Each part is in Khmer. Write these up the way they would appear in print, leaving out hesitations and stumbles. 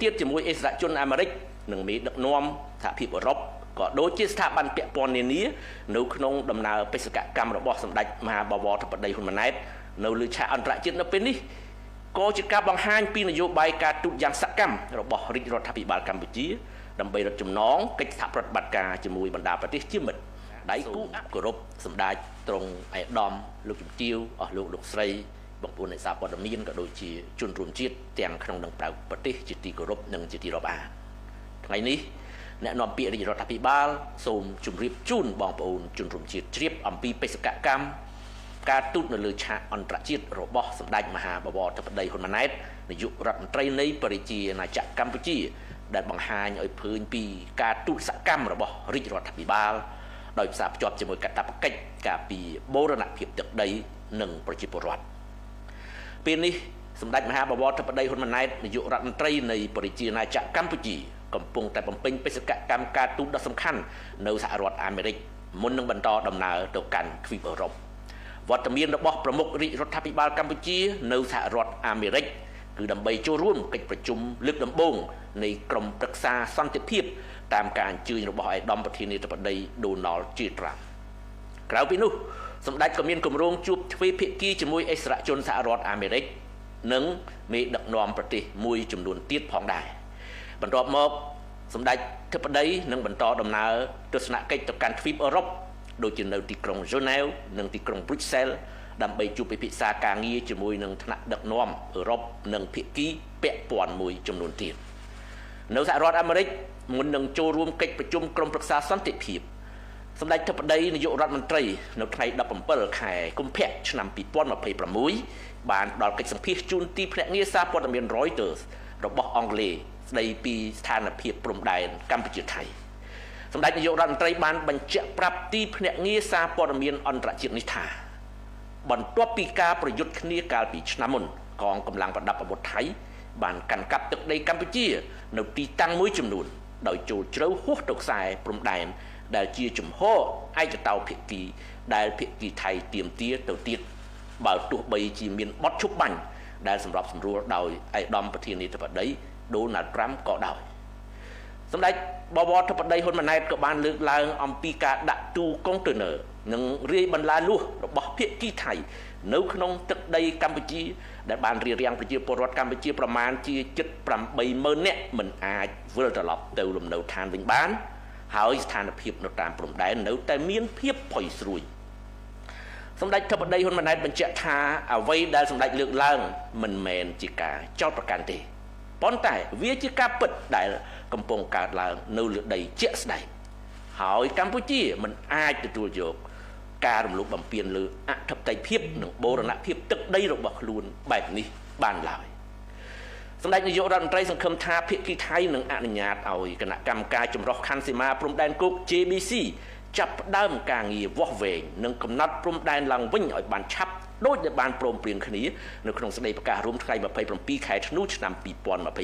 ទៀតជាមួយអិសរាជជនអាមេរិកនិងមេដឹកនាំសហភាពអឺរ៉ុបក៏ដូចជាស្ថាប័នពាក់ព័ន្ធនានានៅក្នុងដំណើរបេសកកម្មរបស់សម្ដេចមហាបវរធិបតីហ៊ុនម៉ាណែតនៅលើឆាកអន្តរជាតិនៅពេលនេះក៏ជាការបង្ហាញពីនយោបាយការទូតយ៉ាងសកម្មរបស់រាជរដ្ឋាភិបាលកម្ពុជាដើម្បីរត់ចំណងកិច្ចសហប្រតិបត្តិការជាមួយបណ្ដាប្រទេសជាមិត្តដៃគូគោរពសម្ដេចទ្រង់ឯកឧត្តមលោកជំទាវអស់លោកស្រីបងប្អូនអ្នកសារព័ត៌មានក៏ដូចជាជនរួមជាតិទាំងក្នុងនិងក្រៅប្រទេសជាទីគោរពនិងជាទីរាប់អានថ្ងៃនេះអ្នកនាំពាក្យរាជរដ្ឋាភិបាលសូមជម្រាបជូនបងប្អូនជនរួមជាតិជ្រាបអំពីបេសកកម្មការទូតនៅលើឆាកអន្តរជាតិរបស់សម្ដេចមហាបវរធិបតីហ៊ុនម៉ាណែតនាយករដ្ឋមន្ត្រីនៃប្រជាណាចក្រកម្ពុជាដែលបង្ហាញឲ្យឃើញពីការទូតសកម្មរបស់រាជរដ្ឋាភិបាលដោយផ្សារភ្ជាប់ជាមួយកាតព្វកិច្ចការពីបូរណភាពទឹកដីនិងប្រជាពលរដ្ឋពេលនេះសម្ដេចមហាបវរធិបតីហ៊ុនម៉ាណែតនាយករដ្ឋមន្ត្រីនៃប្រជាណាចក្រកម្ពុជាកំពុងតែបំពេញបេសកកម្មការទូតដ៏សំខាន់នៅសហរដ្ឋអាមេរិកមុននឹងបន្តដំណើរទៅកាន់ទ្វីបអឺរ៉ុបវត្តមានរបស់ប្រមុខរាជរដ្ឋាភិបាលកម្ពុជានៅសហរដ្ឋអាមេរិកគឺដើម្បីចូលរួមកិច្ចប្រជុំលើកដំបូងនៃក្រុមប្រឹក្សាសន្តិភាពតាមការអញ្ជើញរបស់ឯកឧត្តមប្រធានាធិបតី Donald J. Trump ក្រៅពីនោះសម្ដេចក៏មានគម្រោងជួបទ្វេភាគីជាមួយអិសរាជជនសហរដ្ឋអាមេរិកនិងមេដឹកនាំប្រទេសមួយចំនួនទៀតផងដែរបន្ទាប់មកសម្ដេចធិបតីនឹងបន្តដំណើរទស្សនកិច្ចទៅកាន់ទ្វីបអឺរ៉ុបដូចជានៅទីក្រុង Geneva និងទីក្រុង Brussels ដើម្បីជួបពិភាក្សាការងារជាមួយនឹងថ្នាក់ដឹកនាំអឺរ៉ុបនិងភាគីពាក់ព័ន្ធមួយចំនួនទៀតនៅសហរដ្ឋអាមេរិកមុននឹងចូលរួមកិច្ចប្រជុំក្រុមប្រឹក្សាសន្តិភាពសម្ដេចធិបតីនាយករដ្ឋមន្ត្រីនៅថ្ងៃ17ខែកុម្ភៈឆ្នាំ2026បានផ្ដល់កិច្ចសម្ភាសជូនទីភ្នាក់ងារសារព័ត៌មាន Reuters របស់អង់គ្លេសស្ដីពីស្ថានភាពព្រំដែនកម្ពុជាថៃសម្ដេចនាយករដ្ឋមន្ត្រីបានបញ្ជាក់ប្រាប់ទីភ្នាក់ងារសារព័ត៌មានអន្តរជាតិនេះថាបន្ទាប់ពីការប្រយុទ្ធគ្នាកាលពីឆ្នាំមុនកងកម្លាំងប្រដាប់អាវុធថៃបានកាន់កាប់ទឹកដីកម្ពុជានៅទីតាំងមួយចំនួនដោយចូលជ្រៅហួសទៅខ្សែព្រំដែនដែលជាជំហរឯកតោភាគីដែលភាគីថៃទាមទារទៅទៀតបើទោះបីជាមានបទឈប់បាញ់ដែលសម្របសម្រួលដោយឯកឧត្តមប្រធានាធិបតី Donald Trump ក៏ដោយសម្ដេចបវរធិបតីហ៊ុនម៉ាណែតក៏បានលើកឡើងអំពីការដាក់ទូកុងតឺន័រនិងរាយបន្លាលួសរបស់ភាគីថៃនៅក្នុងទឹកដីកម្ពុជាដែលបានរារាំងប្រជាពលរដ្ឋកម្ពុជាប្រមាណជាជិត 80000 នាក់មិនអាចវិលត្រឡប់ទៅលំនៅឋានវិញបានហើយស្ថានភាពនៅតាមព្រំដែននៅតែមានភាពផុយស្រួយសម្ដេចធិបតីហ៊ុនម៉ាណែតបញ្ជាក់ថាអ្វីដែលសម្ដេចលើកឡើងមិនមែនជាការចោទប្រកាន់ទេប៉ុន្តែវាជាការពិតដែលកំពុងកើតឡើងនៅលើដីជាក់ស្ដែងហើយកម្ពុជាមិនអាចទទួលយកការរំលោភបំពានលើអធិបតេយ្យភាពនិងបូរណភាពទឹកដីរបស់ខ្លួនបែបនេះបានឡើយសម្ដេចនាយករដ្ឋមន្ត្រីសង្ឃឹមថាភាគីថៃនឹងអនុញ្ញាតឲ្យគណៈកម្មការចម្រុះខណ្ឌសីមាព្រំដែនគោក JBC ចាប់ផ្ដើមការងារវាស់វែងនិងកំណត់ព្រំដែនឡើងវិញឲ្យបានឆាប់ដោយដែលបានព្រមព្រៀងគ្នានៅក្នុងសេចក្តីប្រកាសរួមថ្ងៃ27ខែធ្នូឆ្នាំ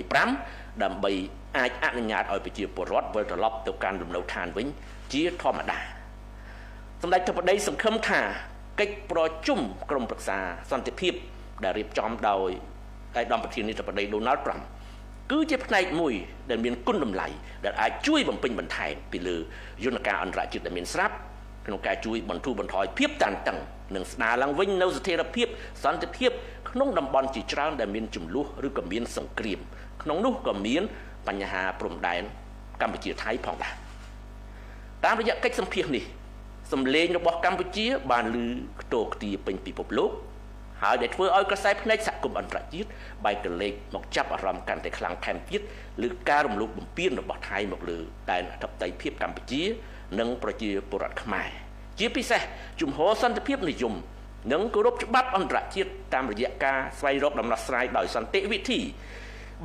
2025ដើម្បីអាចអនុញ្ញាតឲ្យប្រជាពលរដ្ឋវិលត្រឡប់ទៅកាន់លំនៅឋានវិញជាធម្មតាសម្ដេចធិបតីសង្ឃឹមថាកិច្ចប្រជុំក្រុមប្រឹក្សាសន្តិភាពដែលរៀបចំដោយឯកឧត្តមប្រធានាធិបតី Donald Trump គឺជាផ្នែកមួយដែលមានគុណតម្លៃដែលអាចជួយបំពេញបន្ថែមពីលើយន្តការអន្តរជាតិដែលមានស្រាប់ក្នុងការជួយបន្ធូរបន្ថយភាពតានតឹងនិងស្ដារឡើងវិញនៅស្ថិរភាពសន្តិភាពក្នុងតំបន់ជាច្រើនដែលមានចំនួនឬក៏មានសង្គ្រាមក្នុងនោះក៏មានបញ្ហាព្រំដែនកម្ពុជាថៃផងដែរតាមរយៈកិច្ចសម្ភាសនេះសម្លេងរបស់កម្ពុជាបានឮខ្ទរខ្ទារពេញពិភពលោកហើយដែលធ្វើឲ្យក្រសែភ្នែកសហគមន៍អន្តរជាតិបែកកលេចមកចាប់អារម្មណ៍កាន់តែខ្លាំងថែមទៀតលើការរំលោភបំពានរបស់ថៃមកលើដែនអធិបតេយ្យភាពកម្ពុជានិងប្រជាពលរដ្ឋខ្មែរជាពិសេសជំហរសន្តិភាពនិយមនិងគោរពច្បាប់អន្តរជាតិតាមរយៈការស្វែងរកដំណោះស្រាយដោយសន្តិវិធី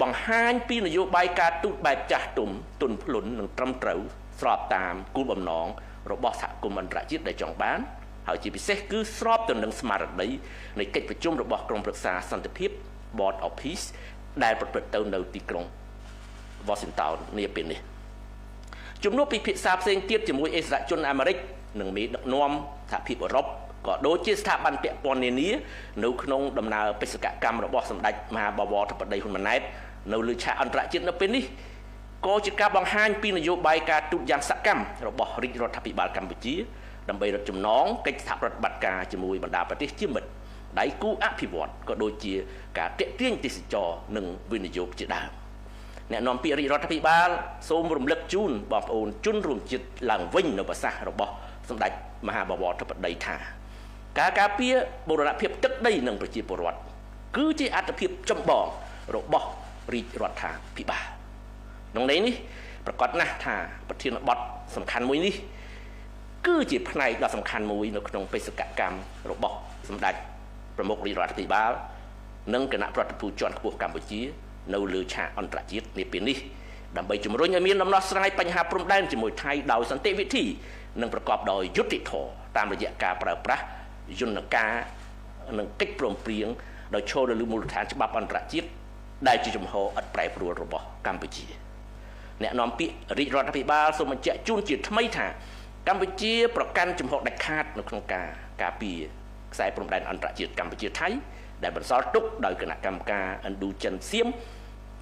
បង្ហាញពីនយោបាយការទូតបែបចាស់ទុំទន់ភ្លន់និងត្រឹមត្រូវស្របតាមគោលបំណងរបស់សហគមន៍អន្តរជាតិដែលចង់បានហើយជាពិសេសគឺស្របទៅនឹងស្មារតីនៃកិច្ចប្រជុំរបស់ក្រុមប្រឹក្សាសន្តិភាព Board of Peace ដែលប្រព្រឹត្តទៅនៅទីក្រុង Washington នាពេលនេះជំនួបពិភាក្សាផ្សេងទៀតជាមួយអិសរាជជនអាមេរិកនិងមេដឹកនាំសហភាពអឺរ៉ុបក៏ដូចជាស្ថាប័នពាក់ព័ន្ធនានានៅក្នុងដំណើរបេសកកម្មរបស់សម្ដេចមហាបវរធិបតីហ៊ុនម៉ាណែត នៅលើឆាកអន្តរជាតិនៅពេលនេះក៏ជាការបង្ហាញពីនយោបាយការទូតយ៉ាងសកម្មរបស់រាជរដ្ឋាភិបាលកម្ពុជាដើម្បីរកចំណងកិច្ចសហប្រតិបត្តិការជាមួយបណ្ដាប្រទេសជាមិត្តដៃគូអភិវឌ្ឍក៏ដូចជាការទាក់ទាញទេសចរនិងវិនិយោគជាដើមអ្នកនាំពាក្យរាជរដ្ឋាភិបាលសូមរំលឹកជូនបងប្អូនជនរួមជាតិឡើងវិញនៅប្រសាសន៍របស់សម្ដេចមហាបវរធិបតីថាការការពារបូរណភាពទឹកដីនិងប្រជាពលរដ្ឋគឺជាអត្ថប្រយោជន៍ចម្បងរបស់រាជរដ្ឋាភិបាលក្នុងន័យនេះប្រកាសណាស់ថាប្រធានបទសំខាន់មួយនេះគឺជាផ្នែកដ៏សំខាន់មួយនៅក្នុងបេសកកម្មរបស់សម្ដេចប្រមុខរាជរដ្ឋាភិបាលនិងគណៈប្រតិភូជាន់ខ្ពស់កម្ពុជានៅលើឆាកអន្តរជាតិនាពេលនេះដើម្បីជំរុញឲ្យមានដំណោះស្រាយបញ្ហាព្រំដែនជាមួយថៃដោយសន្តិវិធីនិងប្រកបដោយយុត្តិធម៌តាមរយៈការប្រើប្រាស់យន្តការនិងកិច្ចព្រមព្រៀងដោយឈលលើមូលដ្ឋានច្បាប់អន្តរជាតិដែលជាជំហរឥតប្រែប្រួលរបស់កម្ពុជាអ្នកនាំពាក្យរាជរដ្ឋាភិបាលសូមបញ្ជាក់ជូនជាថ្មីថាកម្ពុជាប្រកាន់ជំហរដាច់ខាតនៅក្នុងការការពារខ្សែព្រំដែនអន្តរជាតិកម្ពុជាថៃដែលបន្សល់ទុកដោយគណៈកម្មការឥណ្ឌូចិនសៀម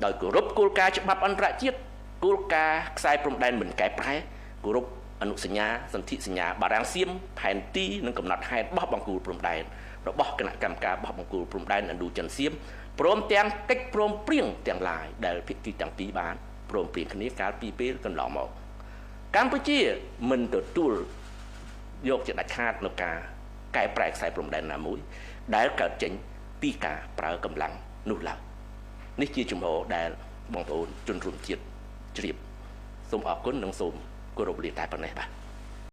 ដោយគោរពគោលការណ៍ច្បាប់អន្តរជាតិគោលការណ៍ខ្សែព្រំដែនមិនកែប្រែគោរពអនុសញ្ញាសន្ធិសញ្ញាបារាំងសៀមផែនទីនិងកំណត់ហេតុបោះបង្គោលព្រំដែនរបស់គណៈកម្មការបោះបង្គោលព្រំដែនឥណ្ឌូចិនសៀមព្រមទាំងកិច្ចព្រមព្រៀងទាំងឡាយដែលភាគីទាំងពីរបានព្រមព្រៀងគ្នាកាលពីពេលកន្លងមកកម្ពុជាមិនទទួលយកជាដាច់ខាតនៅការកែប្រែខ្សែព្រំដែនណាមួយដែលកើតចេញពីការប្រើកម្លាំងនោះឡើយនេះជាជំហរដែលបងប្អូនជនរួមជាតិជ្រាបសូមអរគុណនិងសូមគោរពលាតែប៉ុណ្ណេះបាទ